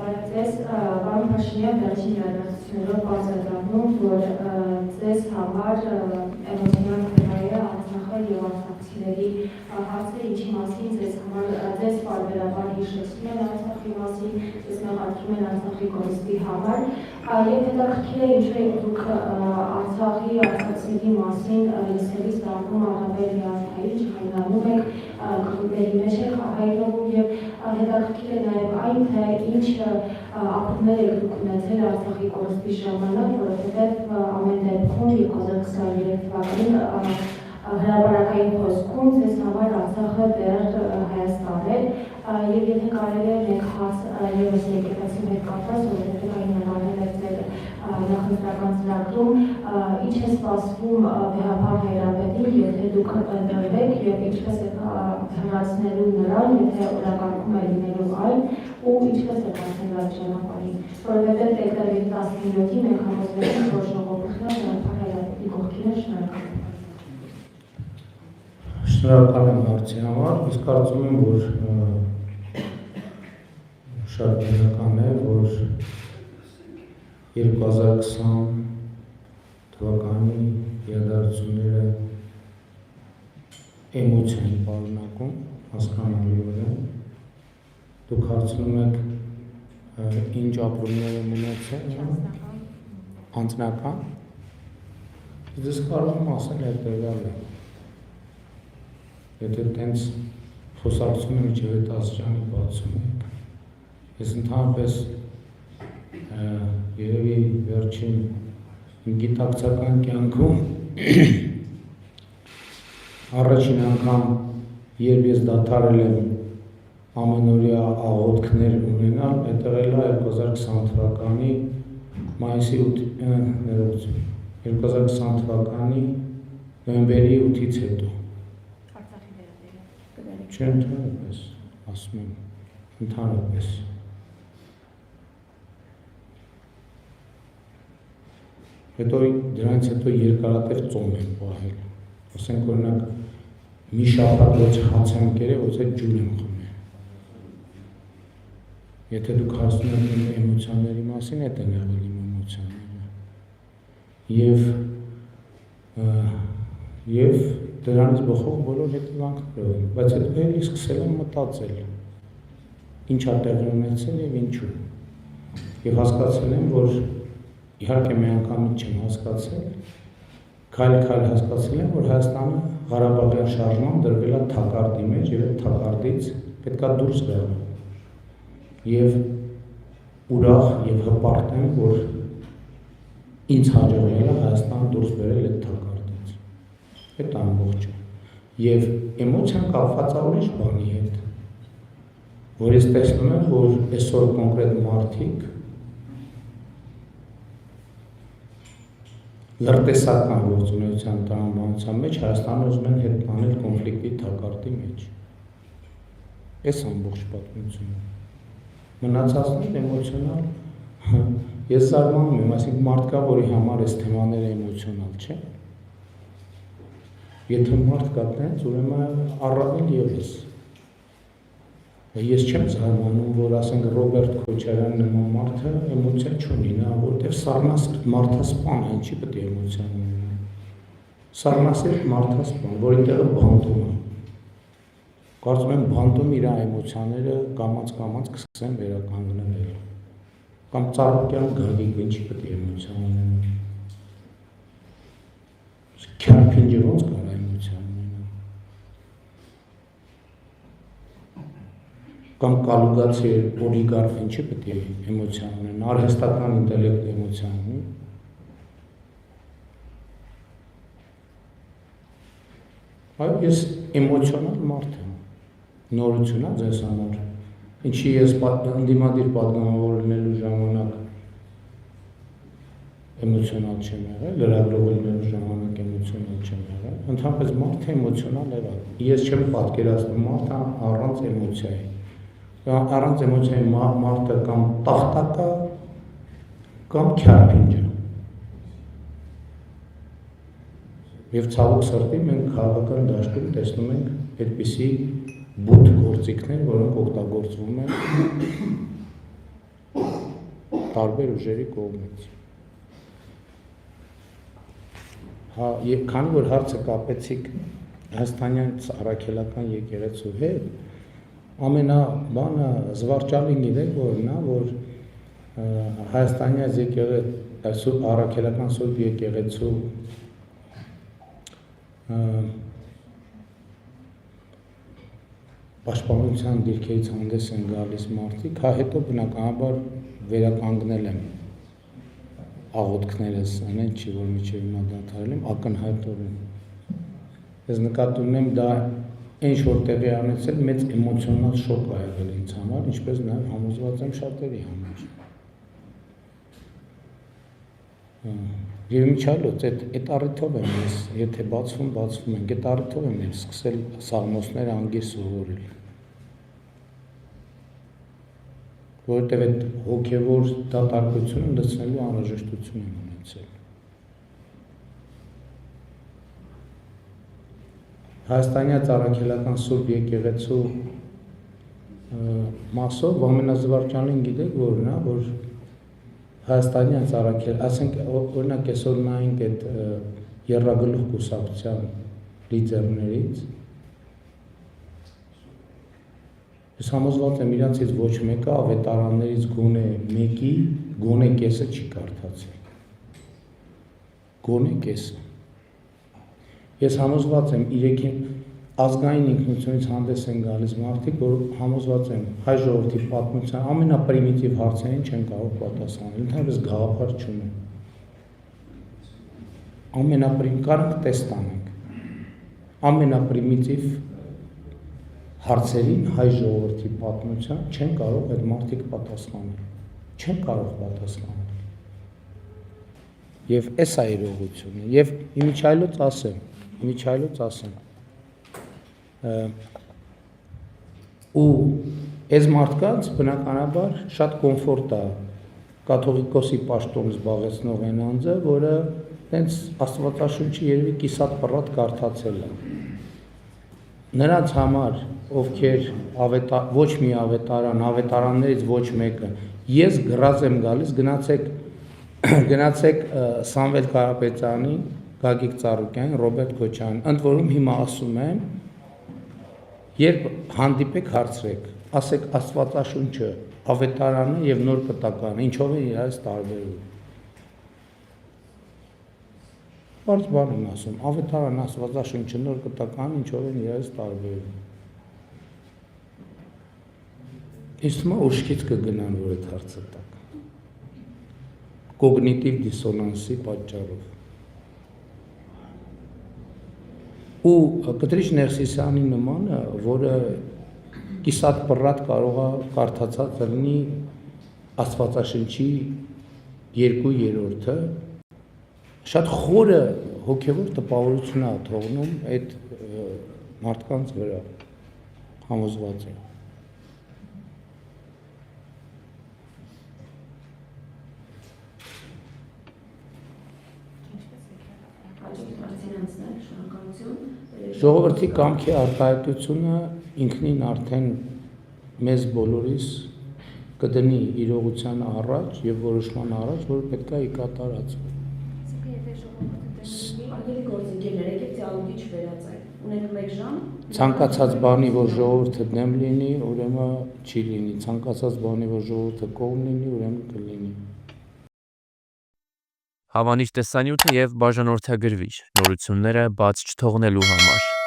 ձեզ պարոն Փաշինյան վերջին իրադարձություններով բաց է դառնում, որ ձեզ համար էմոցիոնալ թեմայի է Արցախը եւ արցախցիների հարցը, ինչի մասին ձեզ պարբերաբար հիշեցնում են Արցախի մասին, ձեզ մեղադրում են Արցախի կորստի համար, եւ հետաքրքիր է ինչու եք դուք Արցախի արցախցիների մասին լսելիս դառնում առավել հիասթափ, չխայտանում եք, խնդրերի մեջ եք հայտնվում եւ հետաքրքիր է նաեւ այն, թե ինչ ապրումներ եք դուք ունեցել Արցախի կորստի ժամանակ, որովհետեւ ամեն դեպքում 2023 թվականին հրապարակային խոսքում ձեզ համար Արցախը դեռ Հայաստան է եւ եթե կարելի է մեկ հաց եւս եկեղեցու հետ կապված, որովհետեւ այն հնարավորել է ձեր նախընտրական ծրագրում, ինչ է սպասվում Բեհապար Հայրապետին, եթե դուք դրվեք եւ ինչպես է հնարացնելու նրան, եթե օրակարգում է լինելու այն ու ինչպես է հասնել այդ ճանապարհին, որովհետեւ դեկտեմբերի 19-ին մենք համոզվեցինք, որ ժողովուրդը Բեհապար Հայրապետի կողքին է շնորհակալ։ Շնորհակալ եմ հարցի համար, իսկ կարծում եմ, որ շատ բնական է, որ 2020 թվականի իրադարձությունները էմոցիա են պարունակում, հասկանալի է։ Դուք հարցնում եք ինչ ապրումներ եմ ունեցել, անձնական։ Ես կարող եմ ասել հետևյալը։ Եթե տենց խոսակցությունը միջև այդ աստիճանի բացում եք, ես ընդհանրապես երևի վերջին գիտակցական կյանքում առաջին անգամ, երբ ես դադարել եմ ամենօրյա աղոթքներ ունենալ, այդ եղել է 2020 թվականի մայիսի 2020 թվականի նոյեմբերի 8-ից հետո։ Չէ, ընդհանրապես, ասում եմ, ընդհանրապես։ Հետո դրանից հետո երկարատև ծոմ եմ պահել։ Ասենք օրինակ մի շաբաթ ոչ հաց եմ կերել, ոչ այդ ջուր եմ խմել։ Եթե դուք հարցնում եք իմ էմոցիաների մասին, այդ են եղել իմ էմոցիաները։ Եվ դրանից բխող բոլոր հետևանքներով են, բայց հետո էլի սկսել եմ մտածել, ինչ է տեղի ունեցել եւ ինչու։ Եվ հասկացել եմ, որ իհարկե մի անգամից չեմ հասկացել, քայլ-քայլ հասկացել եմ, որ Հայաստանը Ղարաբաղյան շարժման դրվել է թակարդի մեջ եւ այդ թակարդից պետքա դուրս գալ։ Եվ ուրախ եւ հպարտ եմ, որ ինձ հաջողվել է Հայաստանը դուրս բերել այդ թակարդից։ Այդ ամբողջը։ Եվ էմոցիան կապված է ուրիշ բանի հետ, որ ես տեսնում եմ, որ այսօր կոնկրետ մարդիկ լրտեսական գործունեության տրամաբանության մեջ Հայաստանը ուզում են հետ տանել կոնֆլիկտի թակարդի մեջ։ Այս ամբողջ պատմությունը։ Մնացածն էմոցիոնալ, ես զարմանում եմ, այսինքն մարդ կա, որի համար այս թեմաները էմոցիոնալ չէ։ Եթե մարդ կա տենց, ուրեմն առավել ևս։ Ես չեմ զարմանում, որ ասենք Ռոբերտ Քոչարյան նման մարդը էմոցիա չունի, նա որտեղ սառնասիրտ մարդասպան է, ինչի պետք է էմոցիա ունենա։ Սառնասիրտ մարդասպան, որի տեղը բանտում է։ Կարծում եմ բանտում իր էմոցիաները կամաց-կամաց կսկսեն վերականգնվել։ Կամ Ծառուկյան Գագիկ ինչի պետք է էմոցիա ունենա։ Քյարփինջը ոնց կարա էմոցիա ունենա։ Կամ կալուգացի օլիգարխ ինչի պետք է էմոցիա ունենա, արհեստական ինտելեկտ էմոցիա ունի։ Այո, ես էմոցիոնալ մարդ եմ, նորություն է ձեզ համար, ինչի ես ընդդիմադիր պատգամավոր լինելու ժամանակ էմոցիոնալ չեմ եղել, լրագրող լինելու ժամանակ էմոցիոնալ չեմ եղել, ընդհանրապես մարդը էմոցիոնալ եղավ, ես չեմ պատկերացնում մարդը առանց էմոցիայի։ Առանց էմոցիայի մարդը կամ տախտակա կամ քյարփինջ է։ Եվ ցավոք սրտի մենք քաղաքական դաշտում տեսնում ենք այդպիսի բութ գործիքներ, որոնք օգտագործվում են տարբեր ուժերի կողմից։ Հա, եւ քանի որ հարցը կապեցիք Հայաստանյան առաքելական եկեղեցու հետ, ամենաբանը զվարճալին գիտեք որն է, որ Հայաստանյան եկեղեցու առաքելական Սուրբ եկեղեցու պաշտպանության դիրքերից հանդես են գալիս մարդիկ, հա հետո բնականաբար վերականգնել եմ աղոթքներս, այնեն չի, որ միջև հիմա դադարել եմ, ակնհայտորեն։ Ես նկատի ունեմ դա ինչ որ տեղի անեցել մեծ էմոցիոնալ շոկ ա եղել ինձ համար, ինչպես նաև համոզված եմ շատերի համար։ Եվ միջայլոց այդ առիթով եմ ես, եթե բացվում ենք, այդ առիթով եմ ես սկսել սաղմոսները անգիր սովորել։ Որովհետև այդ հոգևոր դատարկությունը լցնելու անհրաժեշտություն եմ ունեցել։ Հայաստանյան առաքելական Սուրբ եկեղեցու մասով ամենազվարճալին գիտեք որն է, որ Հայաստանյան առաքել, ասենք օրինակ այսօր նայենք այդ եռագլուխ կուսակցության լիդերներից, ես համոզված եմ իրանցից ոչ մեկը ավետարաններից գոնե մեկի գոնե կեսը չի կարդացել, գոնե կեսը։ Ես համոզված եմ իրեքին ազգային ինքնությունից հանդես են գալիս մարդիկ, որ համոզված եմ հայ ժողովրդի պատմության ամենապրիմիտիվ հարցերին չեն կարող պատասխանել, ընդհանրապես գաղափար չունեն։ Կարանք տեստ անենք։ Ամենապրիմիտիվ հարցերին հայ ժողովրդի պատմության չեն կարող այդ մարդիկ պատասխանել։ Չեն կարող պատասխանել։ Եվ էս է իրողությունը։ Եվ իմիջայլոց ասեմ, ու այս մարդկանց բնականաբար շատ կոմֆորտ է կաթողիկոսի պաշտոն զբաղեցնող այն անձը, որը տենց Աստվածաշունչի երևի կիսատ պռատ կարդացել է։ Նրանց համար, ովքեր ոչ մի ավետարաններից ոչ մեկը, ես գրած եմ գալիս, գնացեք Սամվել Կարապետյանի, Գագիկ Ծառուկյան, Ռոբերտ Քոչարյան, ընդ որում հիմա ասում եմ, երբ հանդիպեք հարցրեք, ասեք Աստվածաշունչը, ավետարանը եւ նոր կտականը, ինչով է իրարից տարբերվում։ Բարձ բան եմ ասում, ավետարանը, Աստվածաշունչը, նոր կտականը, ինչով են իրարից տարբերվում։ Ես թվում է ուշքից կգնան, որ այդ հարցը տակ։ Կոգնիտիվ դիսոնանսի պատճառով։ Ու Կտրիչ Ներսիսյանի նմանը, որը կիսատ պռատ կարող է կարդացած լինի Աստվածաշնչի 2/3-ը, շատ խորը հոգևոր տպավորություն է թողնում այդ մարդկանց վրա, համոզված եմ։ Ժողովրդի կամքի արտահայտությունը ինքնին արդեն մեզ բոլորիս կդնի իրողության առաջ եւ որոշման առաջ, որ պետք է կատարածվի։ Ցանկացած բանի, որ ժողովուրդը դեմ լինի, ուրեմն չի լինի, ցանկացած բանի, որ ժողովուրդը կողմ լինի, ուրեմն կլինի։ Հավանիչ տեսանյութը եւ բաժանորդագրվիչ նորությունները բաց չթողնելու համար